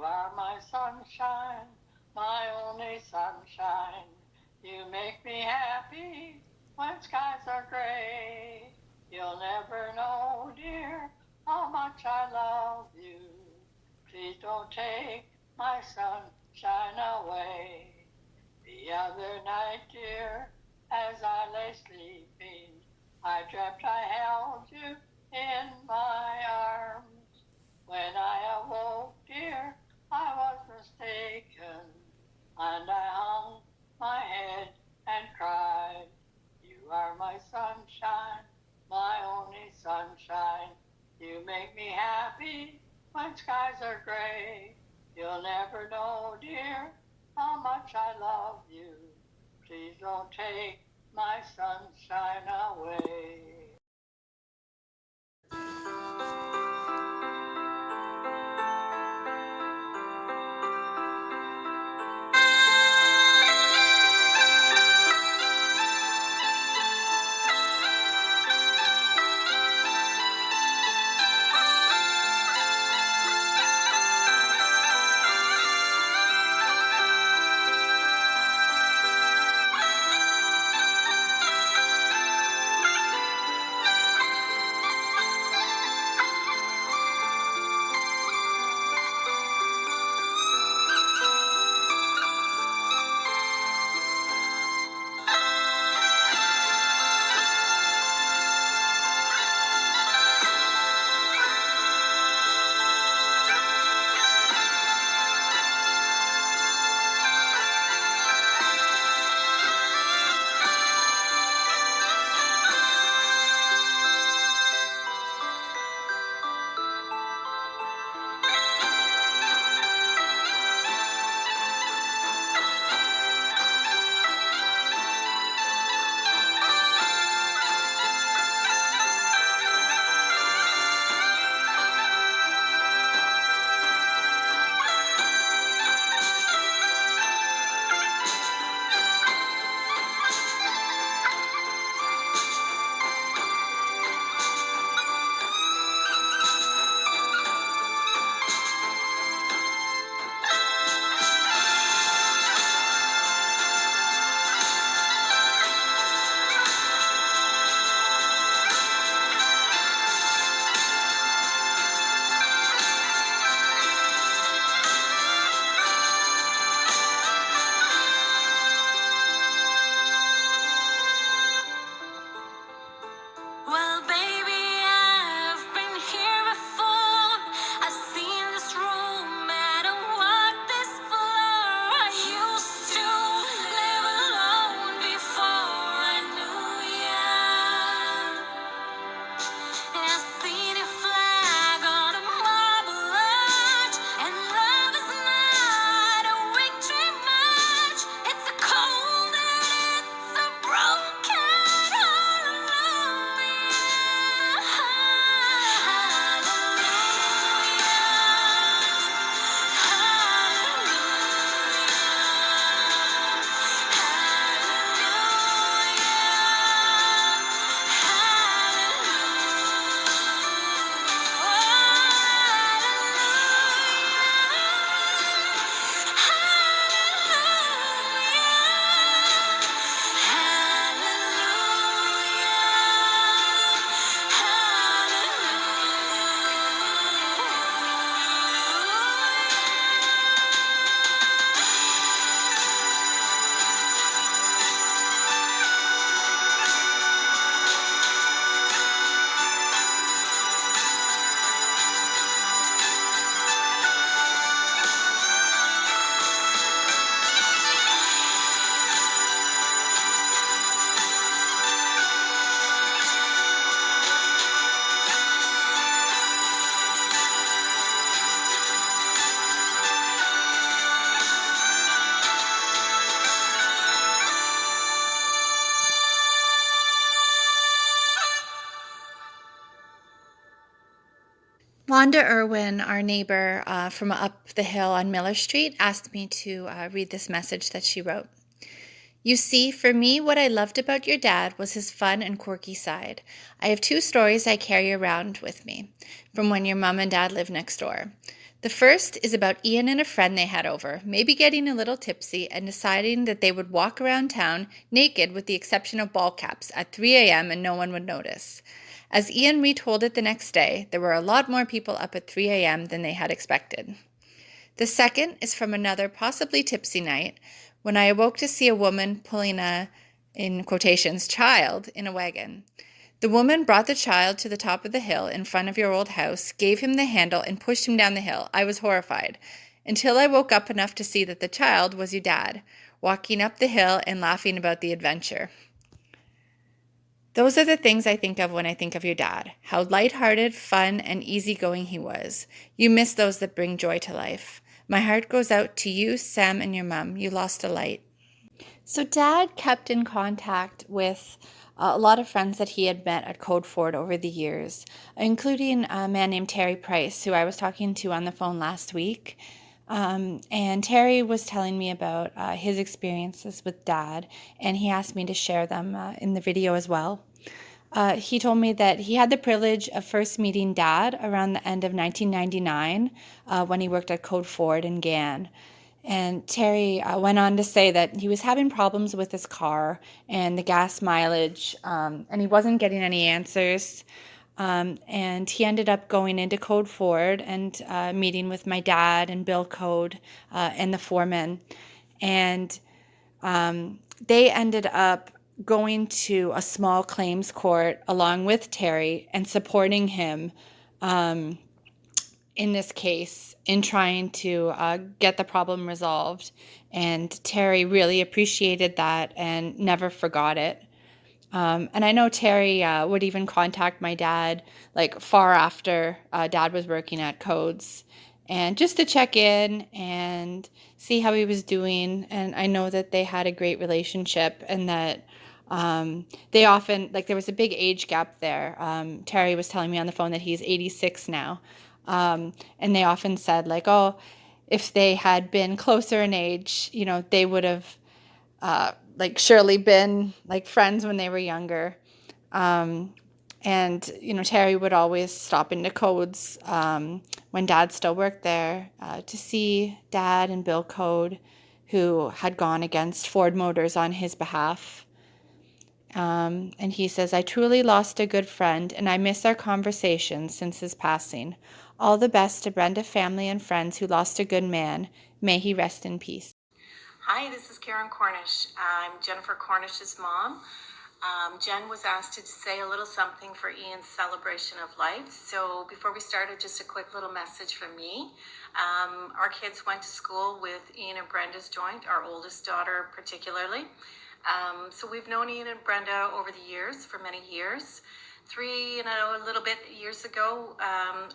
You are my sunshine, my only sunshine. You make me happy when skies are gray. You'll never know, dear, how much I love you. Please don't take my sunshine away. The other night, dear, as I lay sleeping, I dreamt I held you in my arms. When I awoke, dear, I was mistaken, and I hung my head and cried. You are my sunshine, my only sunshine. You make me happy when skies are gray. You'll never know, dear, how much I love you. Please don't take my sunshine away. Well, baby, I've been here before. I've seen this room and I walked this floor. I used to live alone before I knew ya. I seen your flag on a marble arch, and love is not a victory march. It's a cold and it's a broken hallelujah. Wanda Irwin, our neighbor from up the hill on Miller Street, asked me to read this message that she wrote. You see, for me, what I loved about your dad was his fun and quirky side. I have two stories I carry around with me from when your mom and dad lived next door. The first is about Ian and a friend they had over, maybe getting a little tipsy and deciding that they would walk around town naked with the exception of ball caps at 3 a.m. and no one would notice. As Ian retold it the next day, there were a lot more people up at 3 a.m. than they had expected. The second is from another possibly tipsy night when I awoke to see a woman pulling a, in quotations, child in a wagon. The woman brought the child to the top of the hill in front of your old house, gave him the handle, and pushed him down the hill. I was horrified, until I woke up enough to see that the child was your dad, walking up the hill and laughing about the adventure. Those are the things I think of when I think of your dad. How lighthearted, fun, and easygoing he was. You miss those that bring joy to life. My heart goes out to you, Sam, and your mum. You lost a light. So Dad kept in contact with a lot of friends that he had met at Code Ford over the years, including a man named Terry Price, who I was talking to on the phone last week. And Terry was telling me about his experiences with Dad, and he asked me to share them in the video as well. He told me that he had the privilege of first meeting Dad around the end of 1999 when he worked at Code Ford in Gan. And Terry went on to say that he was having problems with his car and the gas mileage, and he wasn't getting any answers. And he ended up going into Code Ford and meeting with my dad and Bill Code and the foreman. And they ended up going to a small claims court along with Terry and supporting him in this case in trying to get the problem resolved. And Terry really appreciated that and never forgot it. And I know Terry would even contact my dad like far after Dad was working at Codes and just to check in and see how he was doing. And I know that they had a great relationship and that they often, like there was a big age gap there. Terry was telling me on the phone that he's 86 now. And they often said like, oh, if they had been closer in age, you know, they would have like surely been like friends when they were younger. And, you know, Terry would always stop into Codes when Dad still worked there to see Dad and Bill Code, who had gone against Ford Motors on his behalf. And he says, I truly lost a good friend, and I miss our conversations since his passing. All the best to Brenda family and friends who lost a good man. May he rest in peace. Hi, this is Karen Cornish. I'm Jennifer Cornish's mom. Jen was asked to say a little something for Ian's celebration of life. So before we started, just a quick little message from me. Our kids went to school with Ian and Brenda's Joynt, our oldest daughter particularly. So we've known Ian and Brenda over the years, for many years. 3 and a little bit years ago,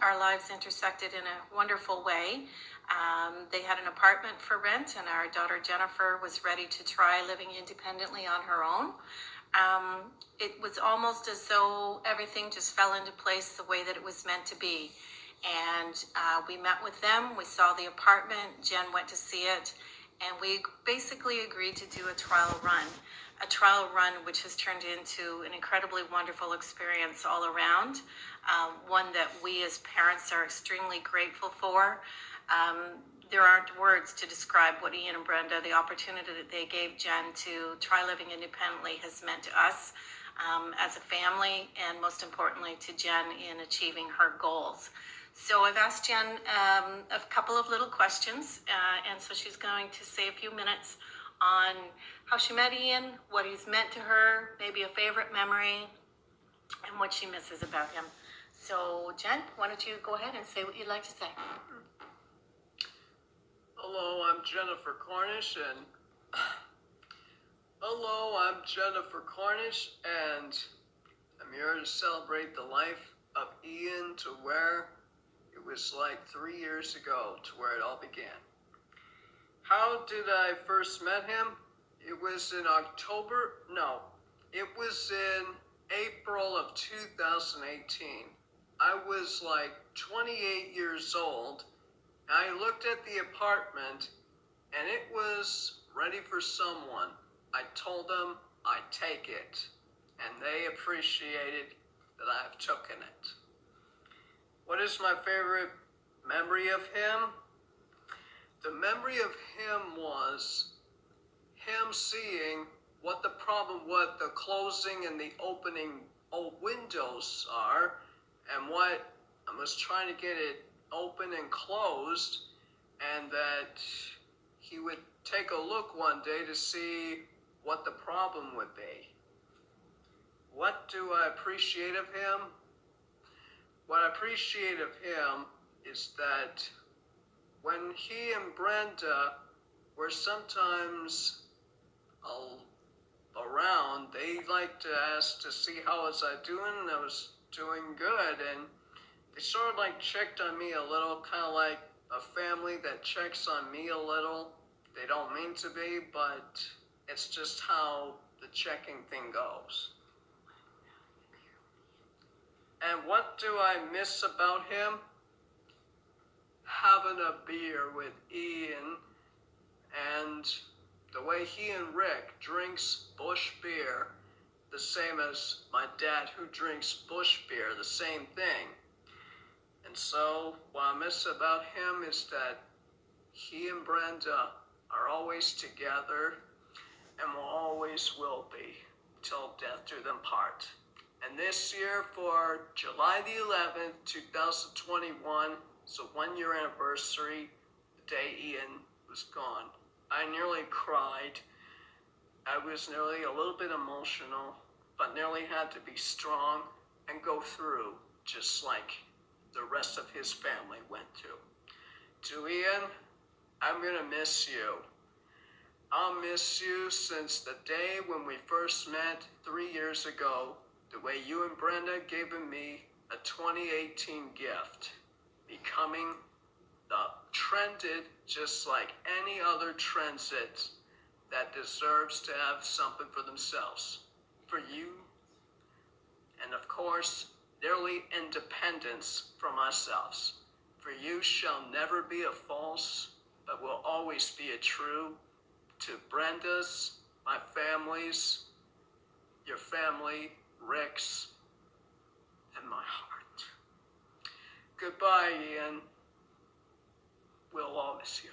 our lives intersected in a wonderful way. They had an apartment for rent, and our daughter Jennifer was ready to try living independently on her own. It was almost as though everything just fell into place the way that it was meant to be. And we met with them, we saw the apartment, Jen went to see it, and we basically agreed to do a trial run which has turned into an incredibly wonderful experience all around, one that we as parents are extremely grateful for. There aren't words to describe what Ian and Brenda, the opportunity that they gave Jen to try living independently, has meant to us as a family, and most importantly to Jen in achieving her goals. So I've asked Jen a couple of little questions, and so she's going to say a few minutes on how she met Ian, what he's meant to her, maybe a favorite memory, and what she misses about him. So Jen, why don't you go ahead and say what you'd like to say? Hello, I'm Jennifer Cornish, and I'm here to celebrate the life of Ian to where it was like 3 years ago to where it all began. How did I first met him? It was in April of 2018. I was like 28 years old. I looked at the apartment and it was ready for someone. I told them I'd take it, and they appreciated that I've taken it. What is my favorite memory of him. The memory of him was him seeing what the problem with the closing and the opening windows are, and what I was trying to get it open and closed, and that he would take a look one day to see what the problem would be. What do I appreciate of him? What I appreciate of him is that when he and Brenda were sometimes around, they liked to ask to see how was I doing, and I was doing good, and they sort of like checked on me a little, kind of like a family that checks on me a little. They don't mean to be, but it's just how the checking thing goes. And what do I miss about him? Having a beer with Ian, and the way he and Rick drinks Bush beer, the same as my dad who drinks Bush beer, the same thing. And so what I miss about him is that he and Brenda are always together and will always will be till death do them part. And this year, for July the 11th, 2021, it's a 1-year anniversary, the day Ian was gone. I nearly cried. I was nearly a little bit emotional, but nearly had to be strong and go through just like the rest of his family went through. To Ian, I'm gonna miss you. I'll miss you since the day when we first met 3 years ago, the way you and Brenda gave me a 2018 gift, becoming the trended just like any other transit that deserves to have something for themselves. For you, and of course, nearly independence from ourselves. For you shall never be a false, but will always be a true to Brenda's, my family's, your family, Rick's, and my heart. Goodbye, Ian. We'll all miss you.